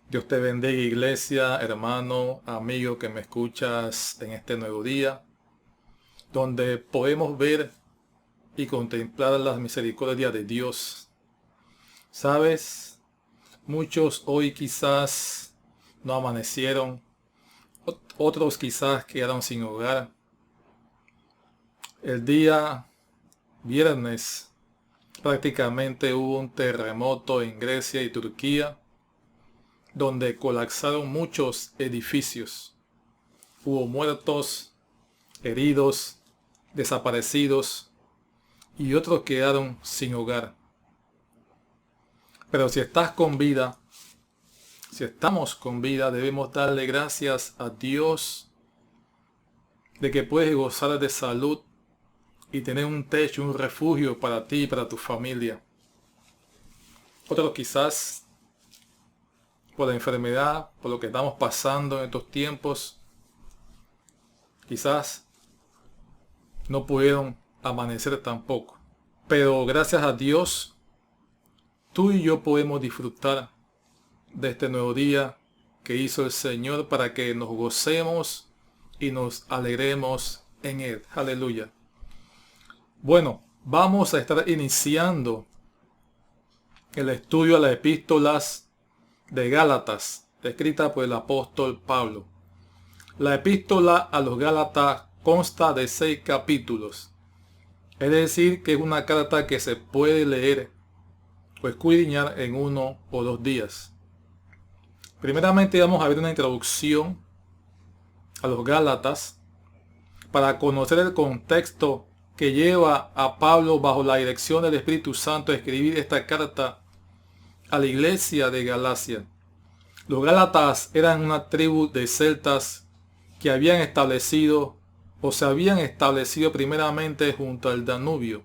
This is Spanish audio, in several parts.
Dios te bendiga, iglesia, hermano, amigo que me escuchas en este nuevo día, donde podemos ver y contemplar las misericordias de Dios. Sabes, muchos hoy quizás no amanecieron, otros quizás quedaron sin hogar. El día viernes prácticamente hubo un terremoto en Grecia y Turquía, donde colapsaron muchos edificios. Hubo muertos, heridos, desaparecidos y otros quedaron sin hogar. Pero si estás con vida, si estamos con vida, debemos darle gracias a Dios de que puedes gozar de salud y tener un techo, un refugio para ti y para tu familia. Otros quizás por la enfermedad, por lo que estamos pasando en estos tiempos, quizás no pudieron amanecer tampoco. Pero gracias a Dios, tú y yo podemos disfrutar de este nuevo día que hizo el Señor para que nos gocemos y nos alegremos en Él. Aleluya. Bueno, vamos a estar iniciando el estudio a las epístolas de Gálatas, escrita por el apóstol Pablo. La epístola a los Gálatas consta de 6 capítulos. Es decir, que es una carta que se puede leer o escudriñar en 1 o 2 días. Primeramente vamos a ver una introducción a los Gálatas para conocer el contexto que lleva a Pablo bajo la dirección del Espíritu Santo a escribir esta carta a la iglesia de Galacia. Los Gálatas eran una tribu de celtas que habían establecido o se habían establecido primeramente junto al Danubio.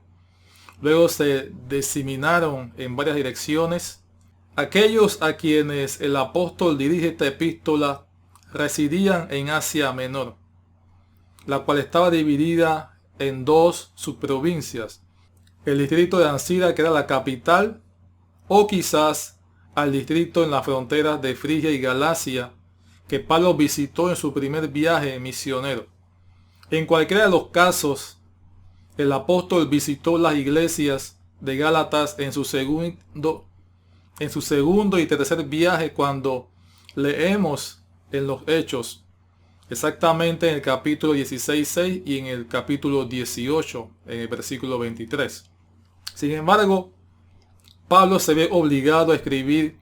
Luego se diseminaron en varias direcciones. Aquellos a quienes el apóstol dirige esta epístola residían en Asia Menor, la cual estaba dividida en 2 subprovincias. El distrito de Ancira, que era la capital, o quizás al distrito en las fronteras de Frigia y Galacia, que Pablo visitó en su primer viaje misionero. En cualquiera de los casos, el apóstol visitó las iglesias de Gálatas en su segundo y tercer viaje, cuando leemos en los Hechos, exactamente en el capítulo 16:6 y en el capítulo 18, en el versículo 23. Sin embargo, Pablo se ve obligado a escribir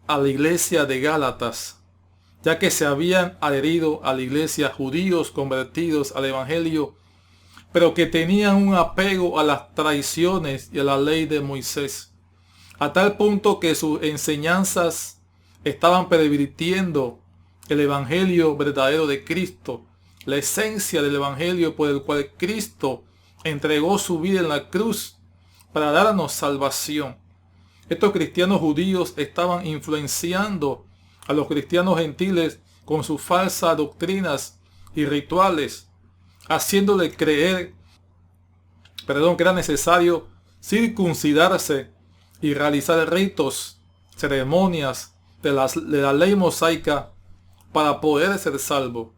a la iglesia de Gálatas, ya que se habían adherido a la iglesia judíos convertidos al evangelio, pero que tenían un apego a las tradiciones y a la ley de Moisés, a tal punto que sus enseñanzas estaban pervirtiendo el evangelio verdadero de Cristo, la esencia del evangelio por el cual Cristo entregó su vida en la cruz para darnos salvación. Estos cristianos judíos estaban influenciando a los cristianos gentiles con sus falsas doctrinas y rituales, haciéndole creer, que era necesario circuncidarse y realizar ritos, ceremonias de la ley mosaica para poder ser salvo,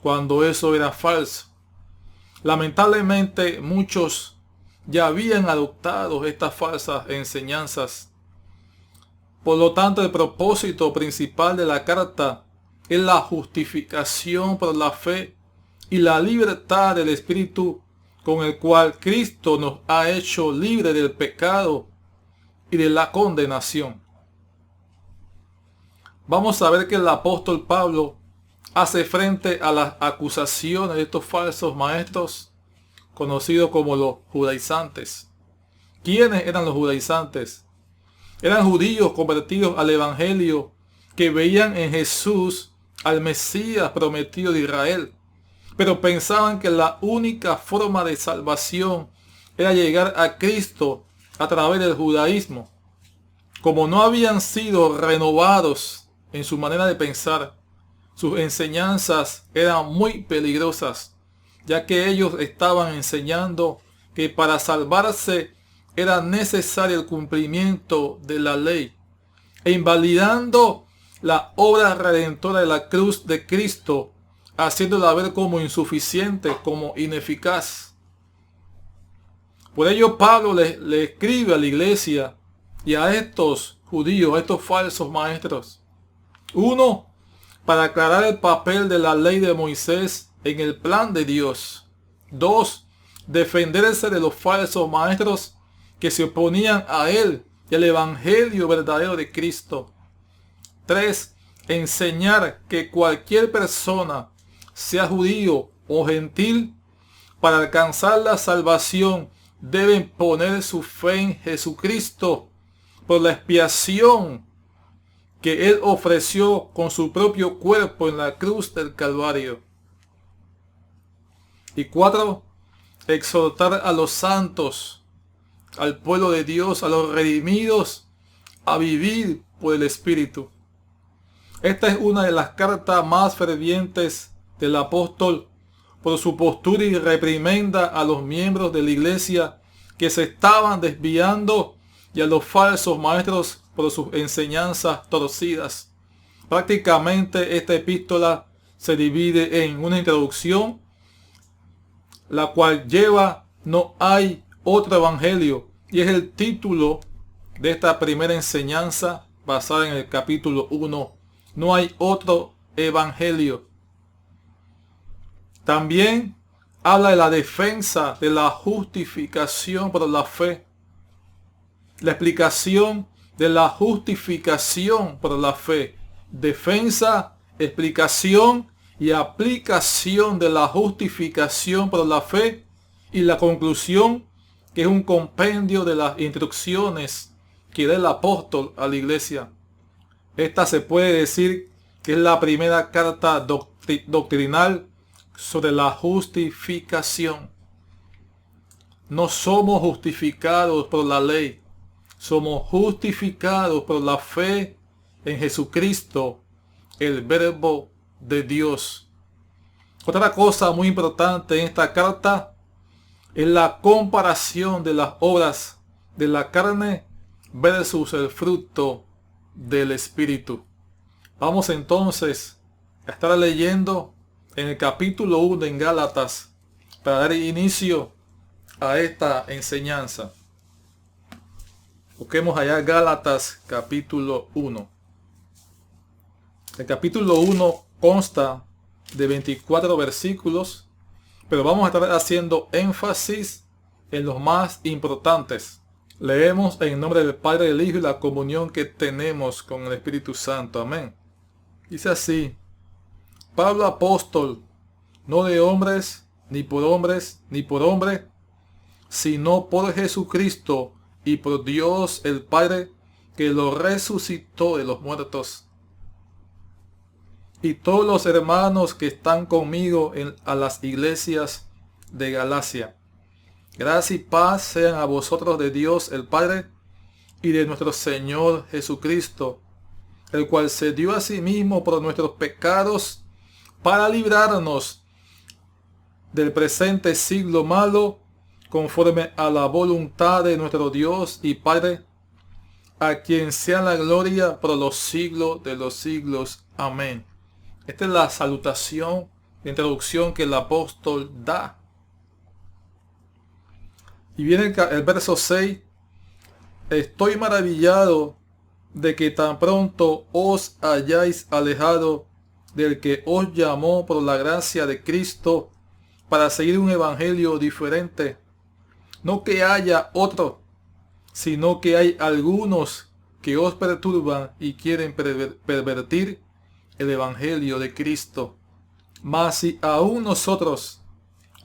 cuando eso era falso. Lamentablemente muchos ya habían adoptado estas falsas enseñanzas. Por lo tanto, el propósito principal de la carta es la justificación por la fe y la libertad del Espíritu, con el cual Cristo nos ha hecho libres del pecado y de la condenación. Vamos a ver que el apóstol Pablo hace frente a las acusaciones de estos falsos maestros, conocidos como los judaizantes. ¿Quiénes eran los judaizantes? Eran judíos convertidos al evangelio que veían en Jesús al Mesías prometido de Israel, pero pensaban que la única forma de salvación era llegar a Cristo a través del judaísmo. Como no habían sido renovados en su manera de pensar, sus enseñanzas eran muy peligrosas, ya que ellos estaban enseñando que para salvarse era necesario el cumplimiento de la ley, e invalidando la obra redentora de la cruz de Cristo, haciéndola ver como insuficiente, como ineficaz. Por ello Pablo le escribe a la iglesia y a estos judíos, a estos falsos maestros. Uno, para aclarar el papel de la ley de Moisés en el plan de Dios. Dos, defenderse de los falsos maestros que se oponían a él y al evangelio verdadero de Cristo. 3. Enseñar que cualquier persona, sea judío o gentil, para alcanzar la salvación deben poner su fe en Jesucristo por la expiación que Él ofreció con su propio cuerpo en la cruz del Calvario. Y 4. Exhortar a los santos, al pueblo de Dios, a los redimidos, a vivir por el Espíritu. Esta es una de las cartas más fervientes del apóstol por su postura y reprimenda a los miembros de la iglesia que se estaban desviando y a los falsos maestros por sus enseñanzas torcidas. Prácticamente esta epístola se divide en una introducción, la cual lleva "No hay otro evangelio", y es el título de esta primera enseñanza basada en el capítulo 1. No hay otro evangelio. También habla de la defensa de la justificación por la fe. La explicación de la justificación por la fe. Defensa, explicación y aplicación de la justificación por la fe. Y la conclusión, que es un compendio de las instrucciones que da el apóstol a la iglesia. Esta se puede decir que es la primera carta doctrinal sobre la justificación. No somos justificados por la ley, somos justificados por la fe en Jesucristo, el Verbo de Dios. Otra cosa muy importante en esta carta es la comparación de las obras de la carne versus el fruto del Espíritu. Vamos entonces a estar leyendo en el capítulo 1 en Gálatas para dar inicio a esta enseñanza. Busquemos allá Gálatas capítulo 1. El capítulo 1 consta de 24 versículos, pero vamos a estar haciendo énfasis en los más importantes. Leemos en nombre del Padre, del Hijo y la comunión que tenemos con el Espíritu Santo. Amén. Dice así: Pablo apóstol, no de hombres, ni por hombre, sino por Jesucristo y por Dios el Padre, que lo resucitó de los muertos. Y todos los hermanos que están conmigo a las iglesias de Galacia. Gracia y paz sean a vosotros de Dios el Padre y de nuestro Señor Jesucristo, el cual se dio a sí mismo por nuestros pecados para librarnos del presente siglo malo, conforme a la voluntad de nuestro Dios y Padre, a quien sea la gloria por los siglos de los siglos. Amén. Esta es la salutación, la introducción que el apóstol da. Y viene el verso 6. Estoy maravillado de que tan pronto os hayáis alejado del que os llamó por la gracia de Cristo para seguir un evangelio diferente. No que haya otro, sino que hay algunos que os perturban y quieren pervertir el evangelio de Cristo. Mas si aún nosotros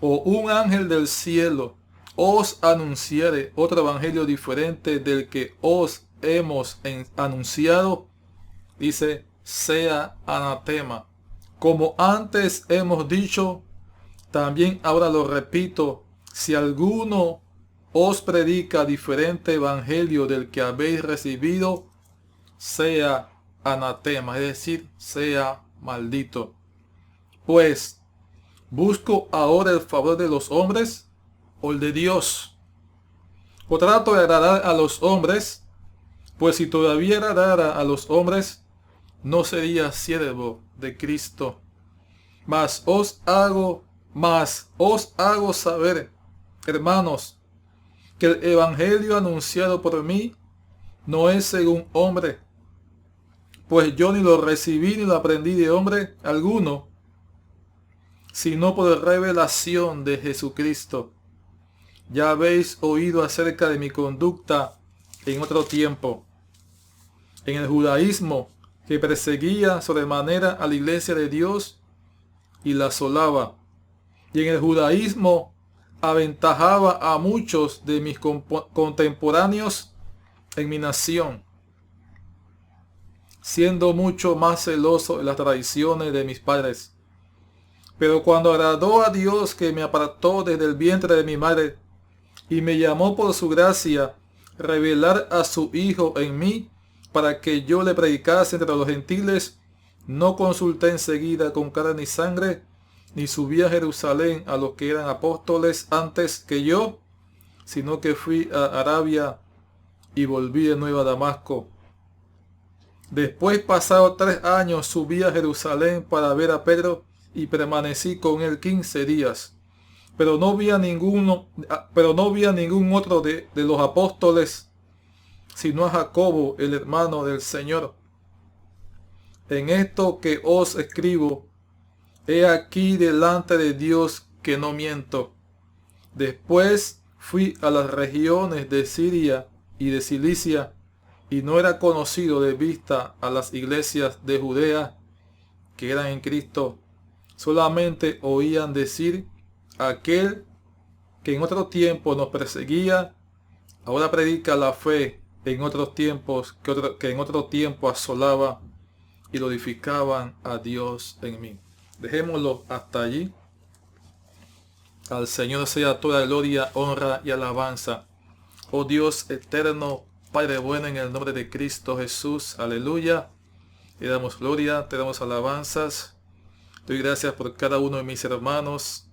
o un ángel del cielo os anunciare otro evangelio diferente del que os hemos anunciado, dice, sea anatema. Como antes hemos dicho, también ahora lo repito, si alguno os predica diferente evangelio del que habéis recibido, sea anatema, es decir, sea maldito. Pues, ¿busco ahora el favor de los hombres o el de Dios? ¿O trato de agradar a los hombres? Pues si todavía agradara a los hombres, no sería siervo de Cristo. Mas os hago saber, hermanos, que el evangelio anunciado por mí no es según hombre, pues yo ni lo recibí ni lo aprendí de hombre alguno, sino por revelación de Jesucristo. Ya habéis oído acerca de mi conducta en otro tiempo, en el judaísmo, que perseguía sobremanera a la iglesia de Dios y la asolaba, y en el judaísmo aventajaba a muchos de mis contemporáneos en mi nación, siendo mucho más celoso de las tradiciones de mis padres. Pero cuando agradó a Dios, que me apartó desde el vientre de mi madre y me llamó por su gracia, revelar a su Hijo en mí, para que yo le predicase entre los gentiles, no consulté enseguida con carne ni sangre, ni subí a Jerusalén a los que eran apóstoles antes que yo, sino que fui a Arabia y volví de nuevo a Damasco. Después, pasados 3 años, subí a Jerusalén para ver a Pedro y permanecí con él 15 días. Pero no vi a ningún otro de los apóstoles, sino a Jacobo, el hermano del Señor. En esto que os escribo, he aquí delante de Dios que no miento. Después fui a las regiones de Siria y de Cilicia, y no era conocido de vista a las iglesias de Judea que eran en Cristo. Solamente oían decir: aquel que en otro tiempo nos perseguía, ahora predica la fe en otros tiempos, que en otro tiempo asolaba, y glorificaban a Dios en mí. Dejémoslo hasta allí. Al Señor sea toda gloria, honra y alabanza. Oh Dios eterno, Padre bueno, en el nombre de Cristo Jesús, aleluya. Te damos gloria, te damos alabanzas. Doy gracias por cada uno de mis hermanos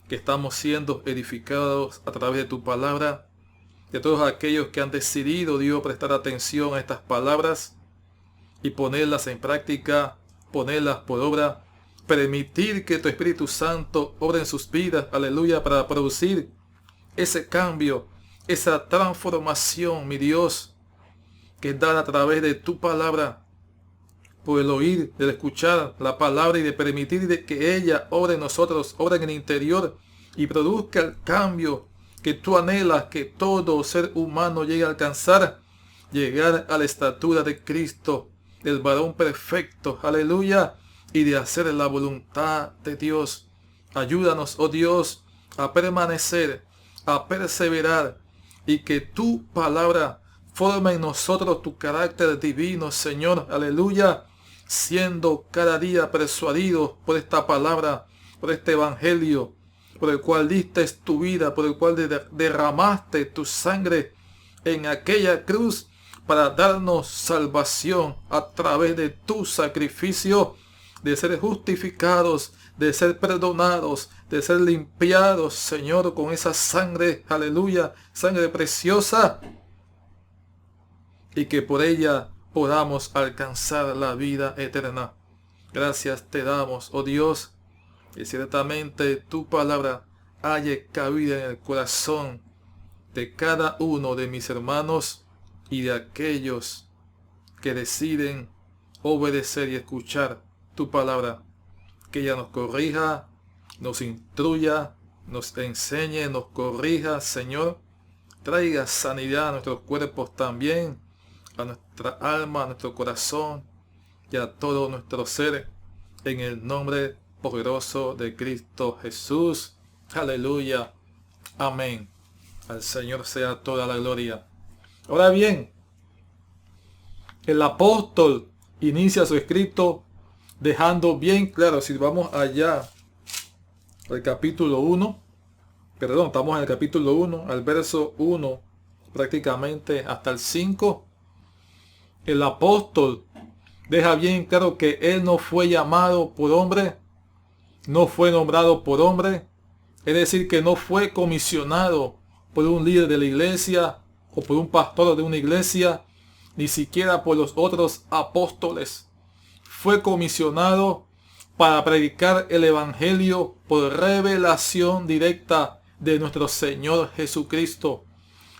que estamos siendo edificados a través de tu palabra. De todos aquellos que han decidido, Dios, prestar atención a estas palabras y ponerlas en práctica, ponerlas por obra, permitir que tu Espíritu Santo obre en sus vidas, aleluya, para producir ese cambio, esa transformación, mi Dios, que es dada a través de tu palabra, por el oír, del escuchar la palabra y de permitir de que ella obre en nosotros, obre en el interior y produzca el cambio que tú anhelas que todo ser humano llegue a alcanzar, llegar a la estatura de Cristo, del varón perfecto, aleluya, y de hacer la voluntad de Dios. Ayúdanos, oh Dios, a permanecer, a perseverar, y que tu palabra forme en nosotros tu carácter divino, Señor, aleluya, siendo cada día persuadidos por esta palabra, por este evangelio, por el cual diste tu vida, por el cual derramaste tu sangre en aquella cruz para darnos salvación a través de tu sacrificio, de ser justificados, de ser perdonados, de ser limpiados, Señor, con esa sangre, aleluya, sangre preciosa, y que por ella podamos alcanzar la vida eterna. Gracias te damos, oh Dios, y ciertamente tu palabra halle cabida en el corazón de cada uno de mis hermanos y de aquellos que deciden obedecer y escuchar tu palabra. Que ella nos corrija, nos instruya, nos enseñe, nos corrija, Señor. Traiga sanidad a nuestros cuerpos también, a nuestra alma, a nuestro corazón y a todo nuestro ser, en el nombre poderoso de Cristo Jesús. Aleluya. Amén. Al Señor sea toda la gloria. Ahora bien, el apóstol inicia su escrito dejando bien claro, si vamos allá al capítulo 1, estamos en el capítulo 1, al verso 1, prácticamente hasta el 5, el apóstol deja bien claro que él no fue llamado por hombre, no fue nombrado por hombre, es decir, que no fue comisionado por un líder de la iglesia o por un pastor de una iglesia, ni siquiera por los otros apóstoles. fue comisionado para predicar el Evangelio por revelación directa de nuestro Señor Jesucristo.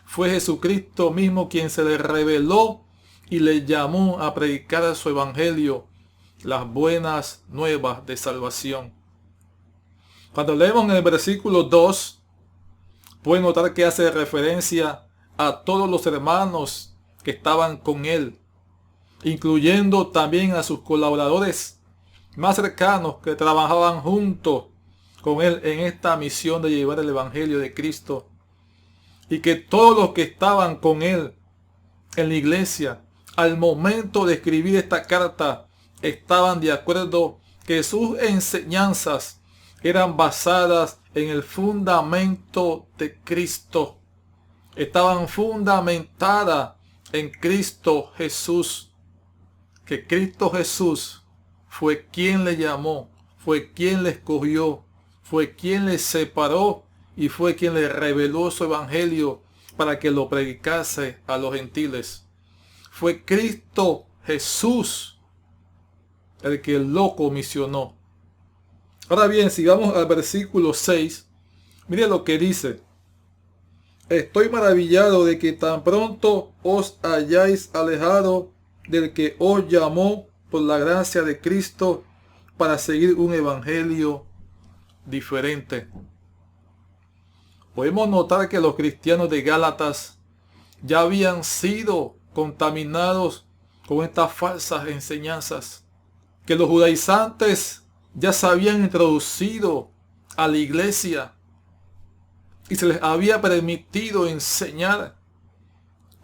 Fue Jesucristo mismo quien se le reveló y le llamó a predicar su Evangelio, las buenas nuevas de salvación. Cuando leemos en el versículo 2, pueden notar que hace referencia a todos los hermanos que estaban con él, incluyendo también a sus colaboradores más cercanos que trabajaban junto con él en esta misión de llevar el Evangelio de Cristo. Y que todos los que estaban con él en la iglesia, al momento de escribir esta carta, estaban de acuerdo que sus enseñanzas eran basadas en el fundamento de Cristo. Estaban fundamentadas en Cristo Jesús. Que Cristo Jesús fue quien le llamó, fue quien le escogió, fue quien le separó y fue quien le reveló su evangelio para que lo predicase a los gentiles. Fue Cristo Jesús el que lo comisionó. Ahora bien, si vamos al versículo 6, mire lo que dice. Estoy maravillado de que tan pronto os hayáis alejado del que os llamó por la gracia de Cristo para seguir un evangelio diferente. Podemos notar que los cristianos de Gálatas ya habían sido contaminados con estas falsas enseñanzas, que los judaizantes ya se habían introducido a la iglesia y se les había permitido enseñar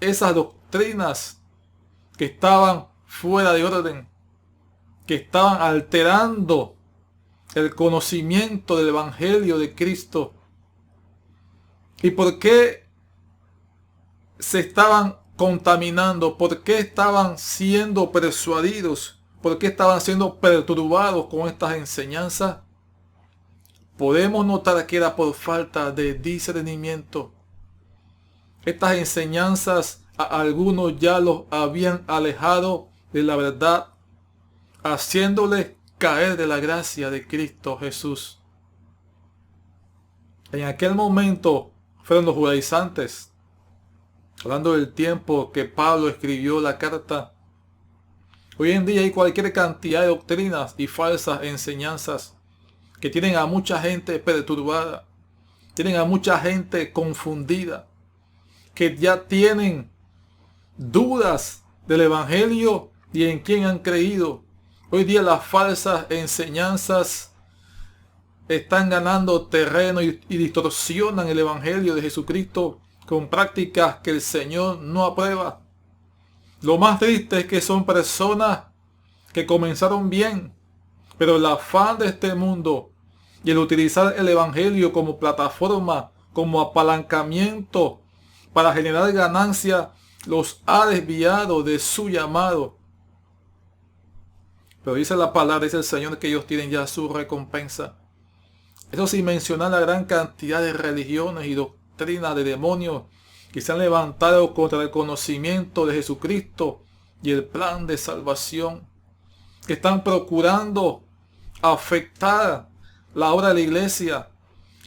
esas doctrinas que estaban fuera de orden, que estaban alterando el conocimiento del evangelio de Cristo. ¿Y por qué se estaban contaminando? ¿Por qué estaban siendo persuadidos? ¿Por qué estaban siendo perturbados con estas enseñanzas? Podemos notar que era por falta de discernimiento. Estas enseñanzas a algunos ya los habían alejado de la verdad, haciéndoles caer de la gracia de Cristo Jesús. En aquel momento fueron los judaizantes, hablando del tiempo que Pablo escribió la carta. Hoy en día hay cualquier cantidad de doctrinas y falsas enseñanzas que tienen a mucha gente perturbada, tienen a mucha gente confundida, que ya tienen dudas del evangelio y en quién han creído. Hoy día las falsas enseñanzas están ganando terreno y distorsionan el evangelio de Jesucristo con prácticas que el Señor no aprueba. Lo más triste es que son personas que comenzaron bien, pero el afán de este mundo y el utilizar el evangelio como plataforma, como apalancamiento para generar ganancia, los ha desviado de su llamado. Pero dice la palabra, dice el Señor, que ellos tienen ya su recompensa. Eso sin mencionar la gran cantidad de religiones y doctrinas de demonios que se han levantado contra el conocimiento de Jesucristo y el plan de salvación, que están procurando afectar la obra de la iglesia,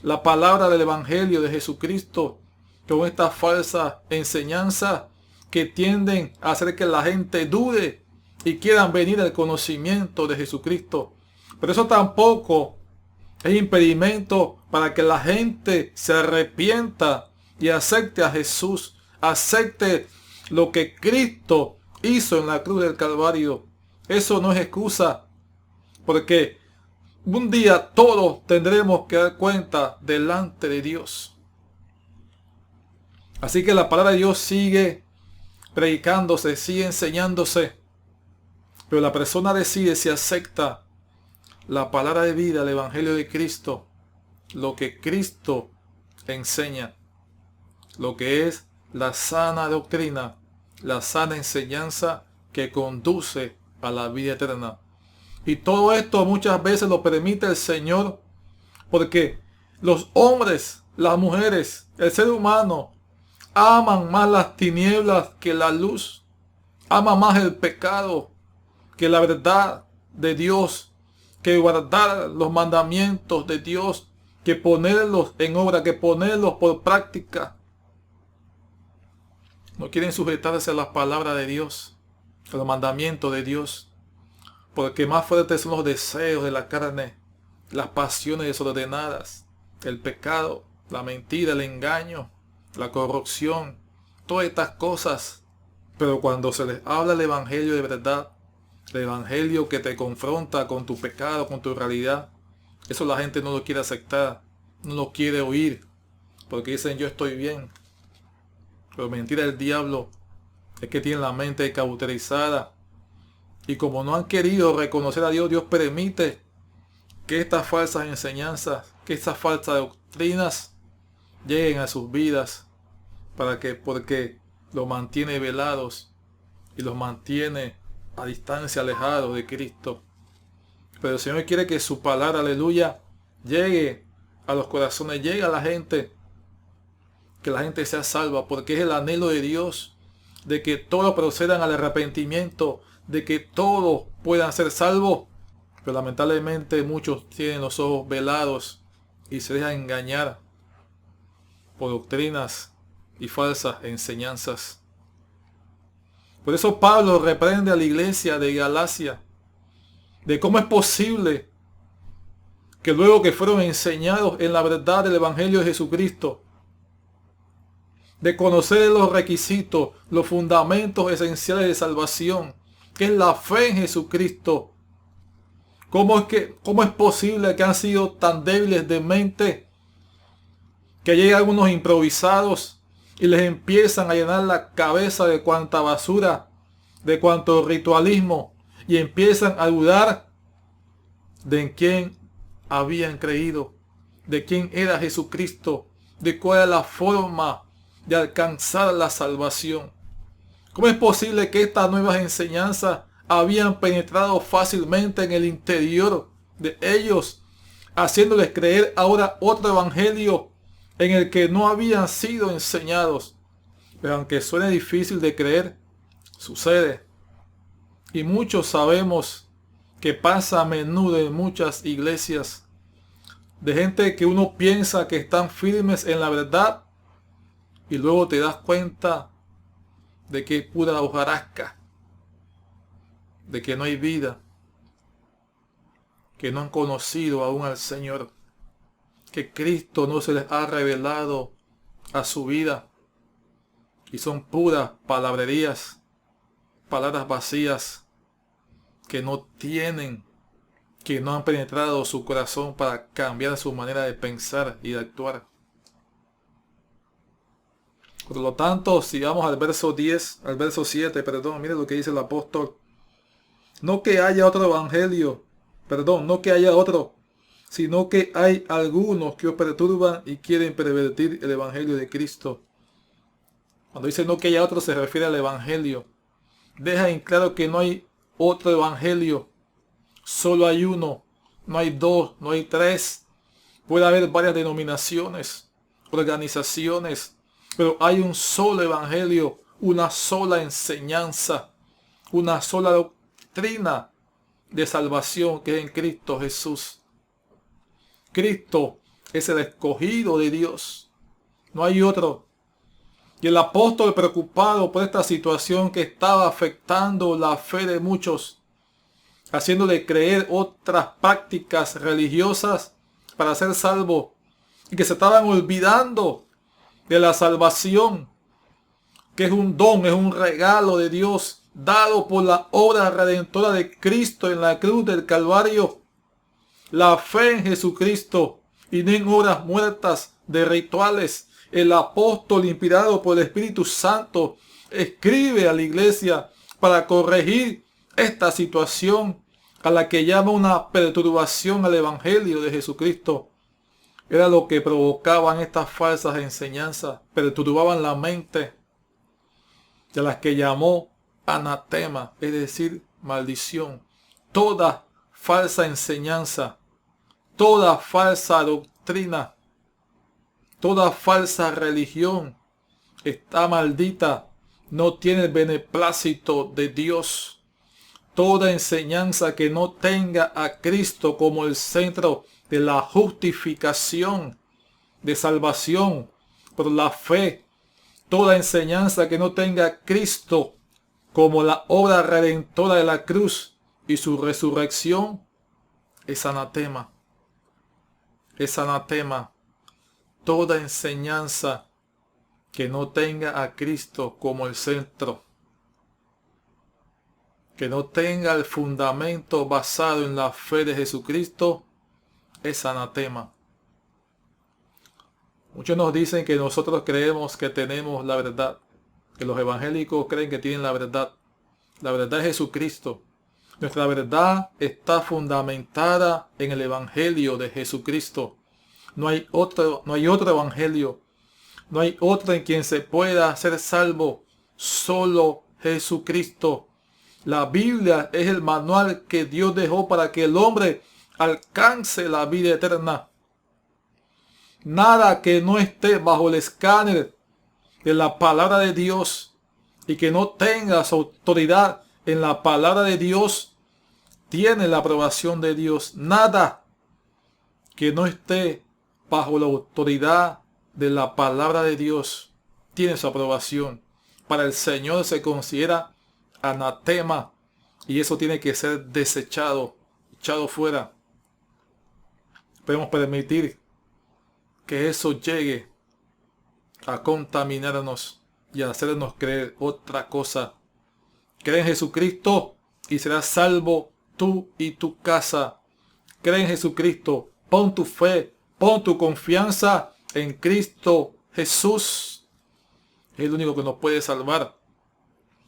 la palabra del evangelio de Jesucristo, con estas falsas enseñanzas que tienden a hacer que la gente dude y quieran venir al conocimiento de Jesucristo. Pero eso tampoco es impedimento para que la gente se arrepienta y acepte a Jesús, acepte lo que Cristo hizo en la cruz del Calvario. Eso no es excusa, porque un día todos tendremos que dar cuenta delante de Dios. Así que la palabra de Dios sigue predicándose, sigue enseñándose, pero la persona decide si acepta la palabra de vida, el evangelio de Cristo, lo que Cristo enseña, lo que es la sana doctrina, la sana enseñanza que conduce a la vida eterna. Y todo esto muchas veces lo permite el Señor porque los hombres, las mujeres, el ser humano aman más las tinieblas que la luz, aman más el pecado que la verdad, de Dios, que guardar los mandamientos de Dios, que ponerlos en obra, que ponerlos por práctica. No quieren sujetarse a las palabras de Dios, a los mandamientos de Dios, porque más fuertes son los deseos de la carne, las pasiones desordenadas, el pecado, la mentira, el engaño, la corrupción, todas estas cosas. Pero cuando se les habla el evangelio de verdad, el evangelio que te confronta con tu pecado, con tu realidad, eso la gente no lo quiere aceptar, no lo quiere oír, porque dicen yo estoy bien. Pero mentira del diablo es que tienen la mente cauterizada, y como no han querido reconocer a Dios, Dios permite que estas falsas enseñanzas, que estas falsas doctrinas lleguen a sus vidas, porque los mantiene velados y los mantiene a distancia, alejados de Cristo. Pero el Señor quiere que su palabra, aleluya, llegue a los corazones, llegue a la gente, que la gente sea salva, porque es el anhelo de Dios, de que todos procedan al arrepentimiento, de que todos puedan ser salvos. Pero lamentablemente muchos tienen los ojos velados y se dejan engañar por doctrinas y falsas enseñanzas. Por eso Pablo reprende a la iglesia de Galacia de cómo es posible que luego que fueron enseñados en la verdad del Evangelio de Jesucristo, de conocer los requisitos, los fundamentos esenciales de salvación, que es la fe en Jesucristo, ¿cómo es posible que han sido tan débiles de mente que llegan algunos improvisados y les empiezan a llenar la cabeza de cuanta basura, de cuanto ritualismo, y empiezan a dudar de en quién habían creído, de quién era Jesucristo, de cuál era la forma de alcanzar la salvación? ¿Cómo es posible que estas nuevas enseñanzas habían penetrado fácilmente en el interior de ellos, haciéndoles creer ahora otro evangelio en el que no habían sido enseñados? Pero aunque suene difícil de creer, sucede. Y muchos sabemos que pasa a menudo en muchas iglesias, de gente que uno piensa que están firmes en la verdad y luego te das cuenta de que es pura hojarasca, de que no hay vida, que no han conocido aún al Señor, que Cristo no se les ha revelado a su vida, y son puras palabrerías, palabras vacías, que no han penetrado su corazón para cambiar su manera de pensar y de actuar. Por lo tanto, si vamos al verso 7, mire lo que dice el apóstol. No que haya otro evangelio, no que haya otro, sino que hay algunos que os perturban y quieren pervertir el evangelio de Cristo. Cuando dice no que haya otro, se refiere al evangelio. Deja en claro que no hay otro evangelio, solo hay uno, no hay dos, no hay tres. Puede haber varias denominaciones, organizaciones, pero hay un solo evangelio, una sola enseñanza, una sola doctrina de salvación, que es en Cristo Jesús. Cristo es el escogido de Dios, no hay otro. Y el apóstol, preocupado por esta situación que estaba afectando la fe de muchos, haciéndole creer otras prácticas religiosas para ser salvo, y que se estaban olvidando de la salvación, que es un don, es un regalo de Dios, dado por la obra redentora de Cristo en la cruz del Calvario. La fe en Jesucristo y no en obras muertas de rituales. El apóstol, inspirado por el Espíritu Santo, escribe a la iglesia para corregir esta situación a la que llama una perturbación al evangelio de Jesucristo. Era lo que provocaban estas falsas enseñanzas, perturbaban la mente, de las que llamó anatema, es decir, maldición. Toda falsa enseñanza, toda falsa doctrina, toda falsa religión está maldita, no tiene el beneplácito de Dios. toda enseñanza que no tenga a Cristo como el centro de la justificación, de salvación por la fe, toda enseñanza que no tenga a Cristo como la obra redentora de la cruz y su resurrección, es anatema. Es anatema. Toda enseñanza que no tenga a Cristo como el centro, que no tenga el fundamento basado en la fe de Jesucristo, es anatema. Muchos nos dicen que nosotros creemos que tenemos la verdad, que los evangélicos creen que tienen la verdad. La verdad es Jesucristo. Nuestra verdad está fundamentada en el evangelio de Jesucristo. No hay otro evangelio. No hay otro en quien se pueda ser salvo. Solo Jesucristo. La Biblia es el manual que Dios dejó para que el hombre alcance la vida eterna. Nada que no esté bajo el escáner de la palabra de Dios y que no tenga su autoridad en la palabra de Dios tiene la aprobación de Dios. Nada que no esté bajo la autoridad de la palabra de Dios tiene su aprobación. Para el Señor se considera anatema y eso tiene que ser desechado, echado fuera. Podemos permitir que eso llegue a contaminarnos y a hacernos creer otra cosa. Cree en Jesucristo y serás salvo tú y tu casa. Cree en Jesucristo. Pon tu fe, pon tu confianza en Cristo Jesús. Es el único que nos puede salvar.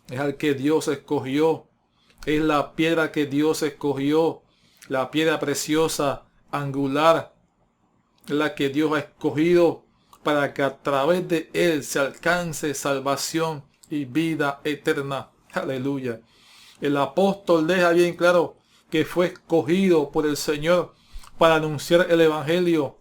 Es al que Dios escogió. Es la piedra que Dios escogió. La piedra preciosa, angular. Es la que Dios ha escogido para que a través de él se alcance salvación y vida eterna. Aleluya. El apóstol deja bien claro que fue escogido por el Señor para anunciar el evangelio.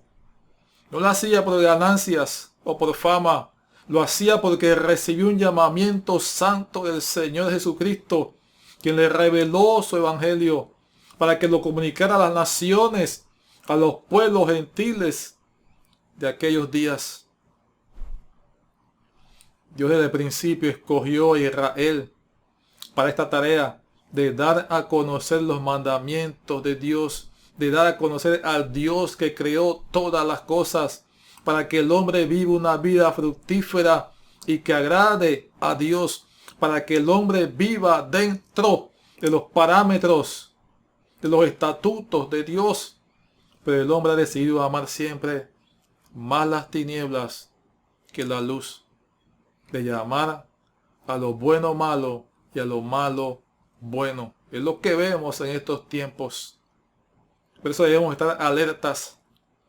No lo hacía por ganancias o por fama. Lo hacía porque recibió un llamamiento santo del Señor Jesucristo, quien le reveló su evangelio para que lo comunicara a las naciones, a los pueblos gentiles de aquellos días. Dios desde el principio escogió a Israel para esta tarea de dar a conocer los mandamientos de Dios, de dar a conocer al Dios que creó todas las cosas, para que el hombre viva una vida fructífera y que agrade a Dios, para que el hombre viva dentro de los parámetros, de los estatutos de Dios. Pero el hombre ha decidido amar siempre más las tinieblas que la luz, de llamar a lo bueno malo y a lo malo bueno. Es lo que vemos en estos tiempos. Por eso debemos estar alertas,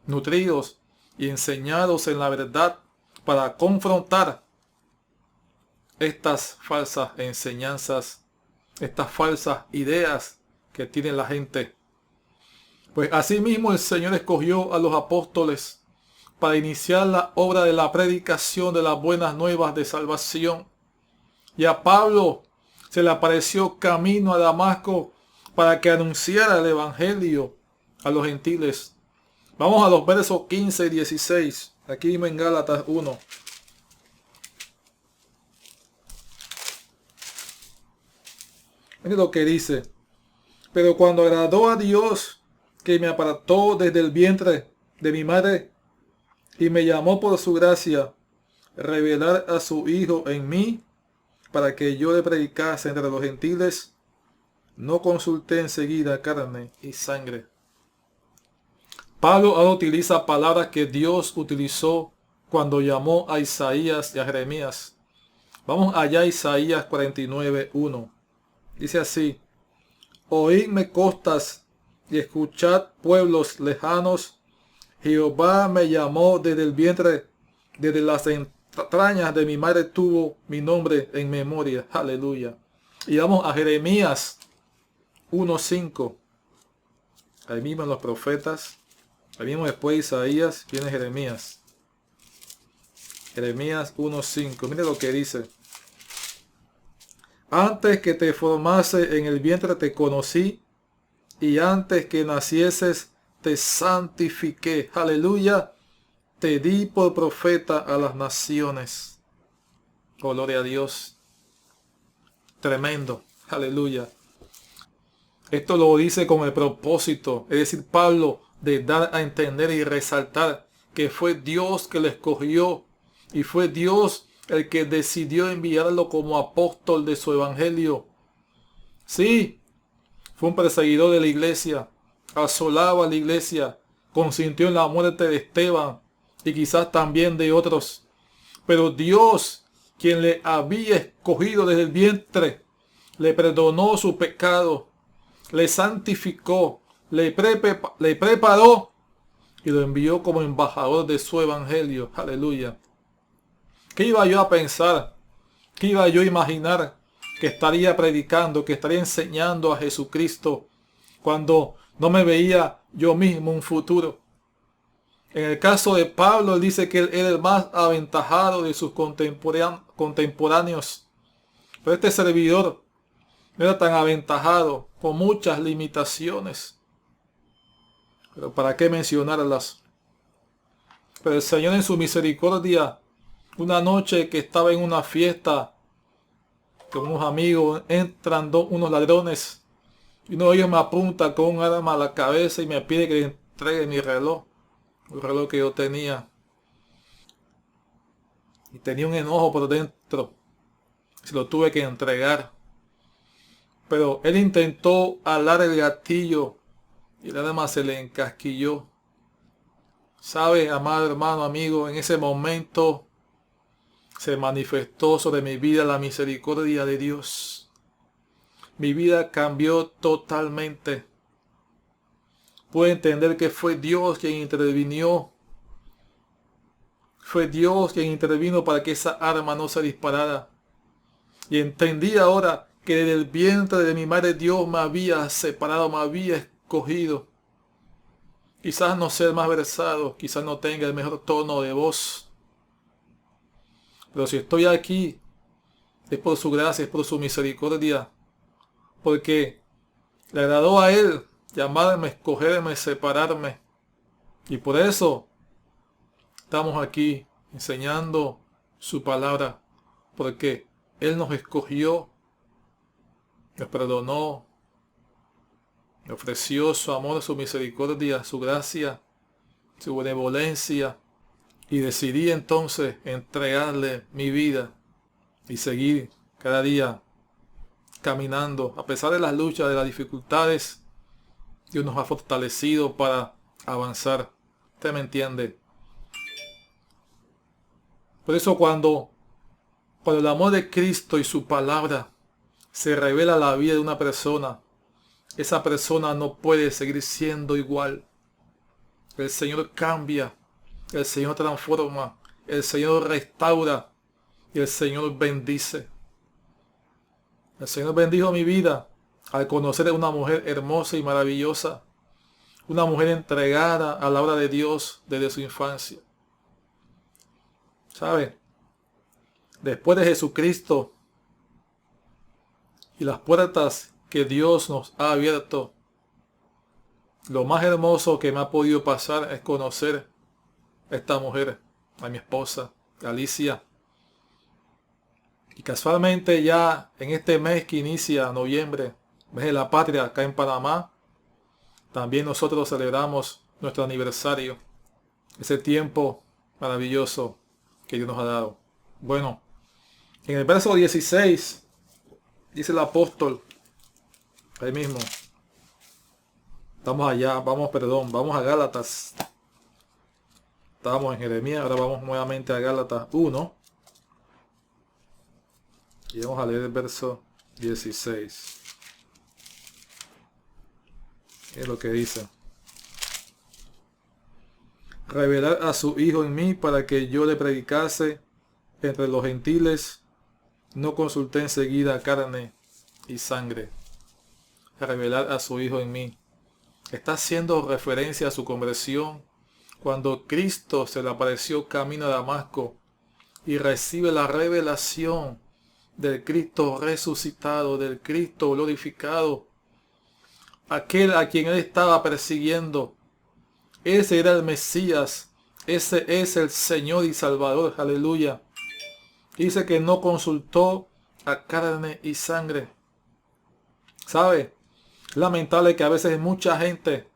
nutridos y enseñados en la verdad para confrontar estas falsas enseñanzas, estas falsas ideas que tiene la gente. Pues asimismo el Señor escogió a los apóstoles para iniciar la obra de la predicación de las buenas nuevas de salvación. Y a Pablo se le apareció camino a Damasco para que anunciara el evangelio a los gentiles. Vamos a los versos 15 y 16. Aquí mismo en Gálatas 1. Miren lo que dice. Pero cuando agradó a Dios, que me apartó desde el vientre de mi madre y me llamó por su gracia, revelar a su Hijo en mí, para que yo le predicase entre los gentiles, no consulté enseguida carne y sangre. Pablo ahora utiliza palabras que Dios utilizó cuando llamó a Isaías y a Jeremías. Vamos allá a Isaías 49:1. Dice así: Oídme costas y escuchad pueblos lejanos. Jehová me llamó desde el vientre, desde las entrañas de mi madre tuvo mi nombre en memoria. Aleluya. Y vamos a Jeremías 1:5. Ahí mismo en los profetas. Ahí mismo después de Isaías viene Jeremías. Jeremías 1:5. Mire lo que dice. Antes que te formase en el vientre te conocí, y antes que nacieses te santifiqué. Aleluya. Te di por profeta a las naciones. Oh, gloria a Dios. Tremendo. Aleluya. Esto lo dice con el propósito, es decir, Pablo, de dar a entender y resaltar que fue Dios que le escogió y fue Dios el que decidió enviarlo como apóstol de su evangelio. Sí, fue un perseguidor de la iglesia, asolaba a la iglesia, consintió en la muerte de Esteban y quizás también de otros. Pero Dios, quien le había escogido desde el vientre, le perdonó su pecado, le santificó, le preparó y lo envió como embajador de su evangelio. Aleluya. ¿Qué iba yo a pensar? ¿Qué iba yo a imaginar que estaría predicando, que estaría enseñando a Jesucristo cuando no me veía yo mismo un futuro? En el caso de Pablo, él dice que él era el más aventajado de sus contemporáneos. Pero este servidor no era tan aventajado, con muchas limitaciones. Pero ¿para qué mencionarlas? Pero el Señor en su misericordia, una noche que estaba en una fiesta con unos amigos, entran unos ladrones y uno de ellos me apunta con un arma a la cabeza y me pide que le entregue mi reloj, el reloj que yo tenía. Y tenía un enojo por dentro, se lo tuve que entregar. Pero él intentó alar el gatillo y el arma se le encasquilló. ¿Sabe, amado hermano, amigo? En ese momento se manifestó sobre mi vida la misericordia de Dios. Mi vida cambió totalmente. Pude entender que fue Dios quien intervino. Fue Dios quien intervino para que esa arma no se disparara. Y entendí ahora que desde el vientre de mi madre Dios me había separado, me había escogido. Quizás no sea el más versado, quizás no tenga el mejor tono de voz. Pero si estoy aquí, es por su gracia, es por su misericordia. Porque le agradó a Él llamarme, escogerme, separarme. Y por eso estamos aquí enseñando su palabra. Porque Él nos escogió, nos perdonó, me ofreció su amor, su misericordia, su gracia, su benevolencia. Y decidí entonces entregarle mi vida y seguir cada día caminando. A pesar de las luchas, de las dificultades, Dios nos ha fortalecido para avanzar. ¿Usted me entiende? Por eso cuando el amor de Cristo y su palabra se revela en la vida de una persona, esa persona no puede seguir siendo igual. El Señor cambia, el Señor transforma, el Señor restaura y el Señor bendice. El Señor bendijo mi vida al conocer a una mujer hermosa y maravillosa, una mujer entregada a la obra de Dios desde su infancia. ¿Sabe? Después de Jesucristo y las puertas que Dios nos ha abierto, lo más hermoso que me ha podido pasar es conocer a esta mujer, a mi esposa, Alicia. Y casualmente ya en este mes que inicia noviembre, mes de la patria acá en Panamá, también nosotros celebramos nuestro aniversario. Ese tiempo maravilloso que Dios nos ha dado. Bueno, en el verso 16 dice el apóstol, ahí mismo, vamos a Gálatas. Estábamos en Jeremías, ahora vamos nuevamente a Gálatas 1. Y vamos a leer el verso 16. Es lo que dice. Revelar a su Hijo en mí para que yo le predicase entre los gentiles. No consulté enseguida carne y sangre. Revelar a su Hijo en mí. Está haciendo referencia a su conversión cuando Cristo se le apareció camino a Damasco y recibe la revelación del Cristo resucitado, del Cristo glorificado, aquel a quien él estaba persiguiendo. Ese era el Mesías, ese es el Señor y Salvador, aleluya. Dice que no consultó a carne y sangre. ¿Sabe? Lamentable que a veces mucha gente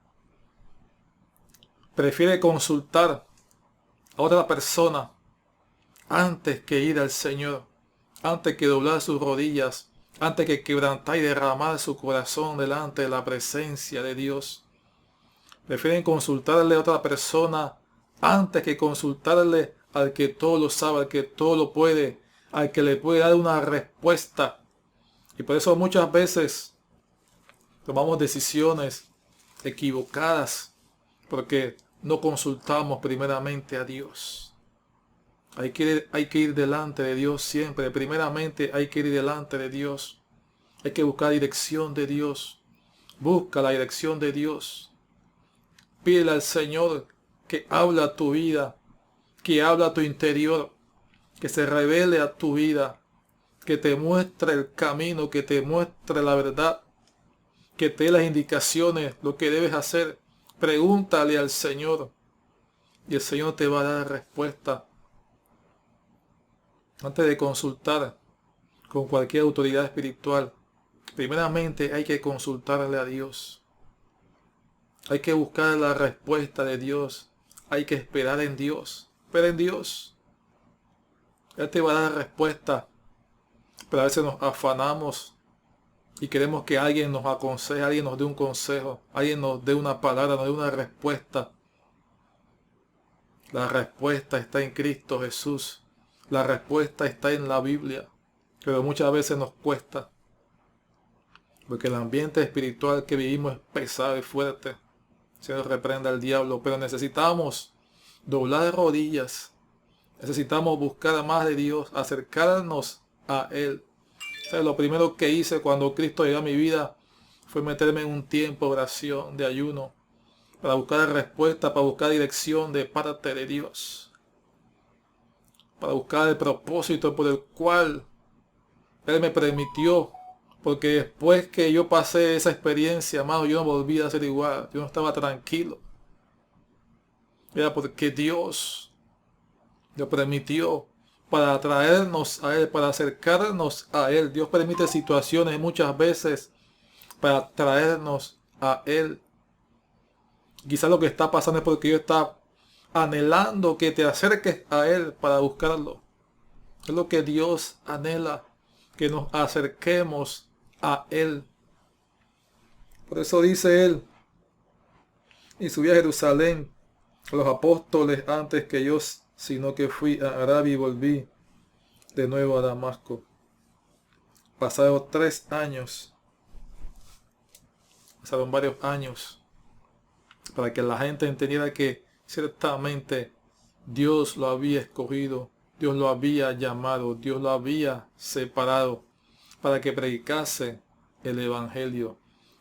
prefiere consultar a otra persona antes que ir al Señor, antes que doblar sus rodillas, antes que quebrantar y derramar su corazón delante de la presencia de Dios. Prefieren consultarle a otra persona antes que consultarle al que todo lo sabe, al que todo lo puede, al que le puede dar una respuesta. Y por eso muchas veces tomamos decisiones equivocadas, porque no consultamos primeramente a Dios. Hay que ir delante de Dios siempre. Primeramente hay que ir delante de Dios. Hay que buscar dirección de Dios. Busca la dirección de Dios. Pídele al Señor que habla a tu vida, que habla a tu interior, que se revele a tu vida, que te muestre el camino, que te muestre la verdad, que te dé las indicaciones, lo que debes hacer. Pregúntale al Señor y el Señor te va a dar respuesta. Antes de consultar con cualquier autoridad espiritual, primeramente hay que consultarle a Dios. Hay que buscar la respuesta de Dios. Hay que esperar en Dios. Espera en Dios. Él te va a dar respuesta. Pero a veces nos afanamos y queremos que alguien nos aconseje, alguien nos dé un consejo, alguien nos dé una palabra, nos dé una respuesta. La respuesta está en Cristo Jesús. La respuesta está en la Biblia. Pero muchas veces nos cuesta. Porque el ambiente espiritual que vivimos es pesado y fuerte. Se nos reprenda al diablo. Pero necesitamos doblar rodillas. Necesitamos buscar más de Dios. Acercarnos a Él. O sea, lo primero que hice cuando Cristo llegó a mi vida fue meterme en un tiempo de oración, de ayuno. Para buscar respuesta, para buscar dirección de parte de Dios. Para buscar el propósito por el cual Él me permitió. Porque después que yo pasé esa experiencia, amado, yo no volví a ser igual. Yo no estaba tranquilo. Era porque Dios lo permitió para atraernos a Él, para acercarnos a Él. Dios permite situaciones muchas veces para traernos a Él. Quizás lo que está pasando es porque Dios está anhelando que te acerques a Él para buscarlo. Es lo que Dios anhela, que nos acerquemos a Él. Por eso dice Él, y subí a Jerusalén a los apóstoles antes que yo, sino que fui a Arabia y volví de nuevo a Damasco. Pasaron 3 años, pasaron varios años, para que la gente entendiera que ciertamente Dios lo había escogido, Dios lo había llamado, Dios lo había separado para que predicase el Evangelio.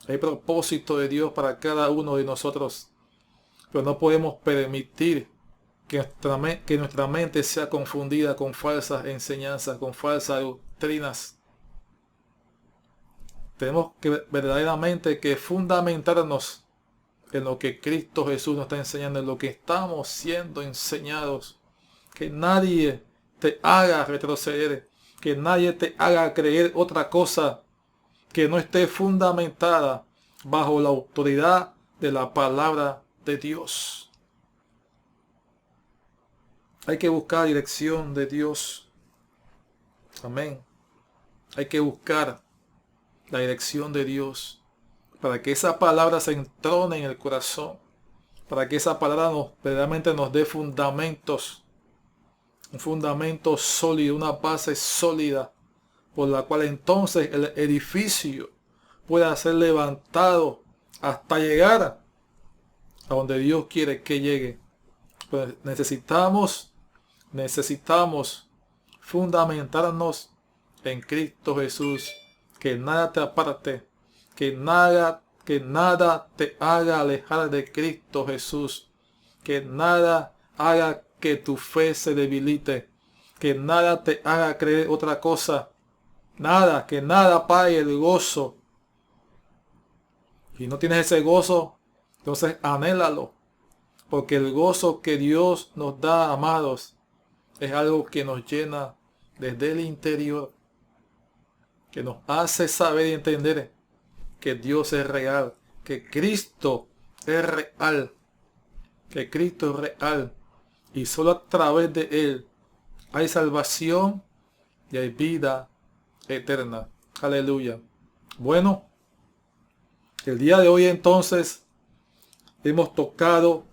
Hay propósito de Dios para cada uno de nosotros, pero no podemos permitir que nuestra mente sea confundida con falsas enseñanzas, con falsas doctrinas. Tenemos que verdaderamente que fundamentarnos en lo que Cristo Jesús nos está enseñando, en lo que estamos siendo enseñados. Que nadie te haga retroceder, que nadie te haga creer otra cosa que no esté fundamentada bajo la autoridad de la palabra de Dios. Hay que buscar dirección de Dios. Amén. Hay que buscar la dirección de Dios para que esa palabra se entrone en el corazón, para que esa palabra verdaderamente nos dé fundamentos, un fundamento sólido, una base sólida, por la cual entonces el edificio pueda ser levantado hasta llegar a donde Dios quiere que llegue. Pues necesitamos fundamentarnos en Cristo Jesús, que nada te aparte, que nada te haga alejar de Cristo Jesús, que nada haga que tu fe se debilite, que nada te haga creer otra cosa Nada, que nada apague el gozo. Si no tienes ese gozo, entonces anhélalo. Porque el gozo que Dios nos da, amados, es algo que nos llena desde el interior. Que nos hace saber y entender que Dios es real. Que Cristo es real. Que Cristo es real. Y solo a través de Él hay salvación y hay vida eterna. Aleluya. Bueno, el día de hoy entonces hemos tocado,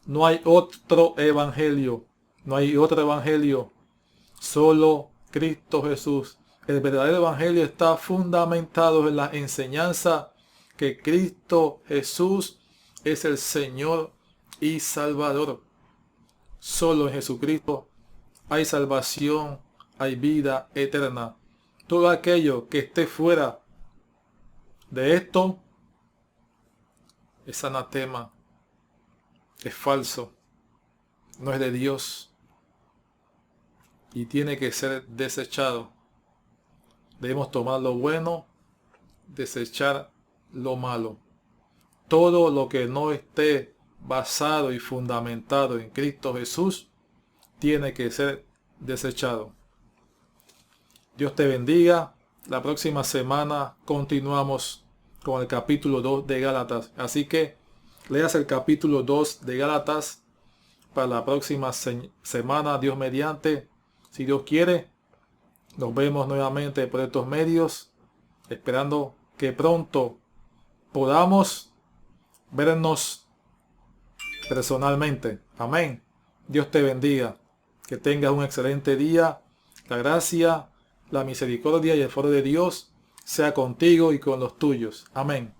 no hay otro evangelio, no hay otro evangelio, solo Cristo Jesús. El verdadero evangelio está fundamentado en la enseñanza que Cristo Jesús es el Señor y Salvador. Solo en Jesucristo hay salvación, hay vida eterna. Todo aquello que esté fuera de esto es anatema, es falso, no es de Dios y tiene que ser desechado. Debemos tomar lo bueno, desechar lo malo. Todo lo que no esté basado y fundamentado en Cristo Jesús tiene que ser desechado. Dios te bendiga. La próxima semana continuamos con el capítulo 2 de Gálatas. Así que leas el capítulo 2 de Gálatas para la próxima semana, Dios mediante. Si Dios quiere, nos vemos nuevamente por estos medios, esperando que pronto podamos vernos personalmente. Amén. Dios te bendiga. Que tengas un excelente día. La gracia, la misericordia y el favor de Dios sea contigo y con los tuyos. Amén.